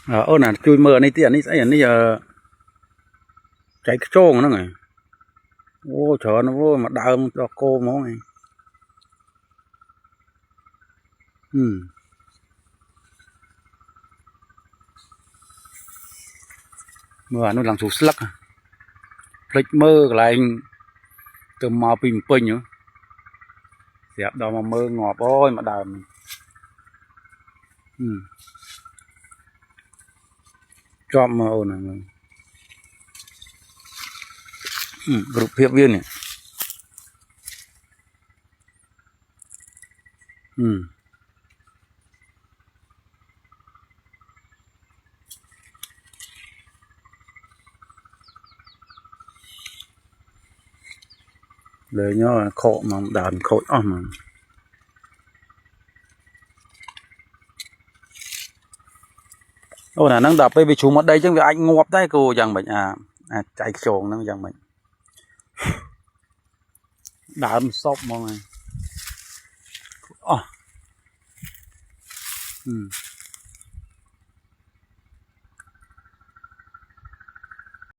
Ơ nè chui mờ này tiền này sẽ giờ cháy cái trôn nó này. Ô trời nó vô mà đơm cho cô món này. Mưa nó làm sụt lắc. Lịch mơ lại từ màu pin pin nữa. Dẹp đó mà mơ ngọt ôi mà đơm. Cho mà ôn này. Group hiệp viên này. Lấy nhớ khổ mà đàn khổ mà. Ô nè nắng đập với bị chú mất đây chứ vì anh ngọt đấy cô chẳng bệnh chạy trộn nó chẳng bệnh. Đám sốc mọi người.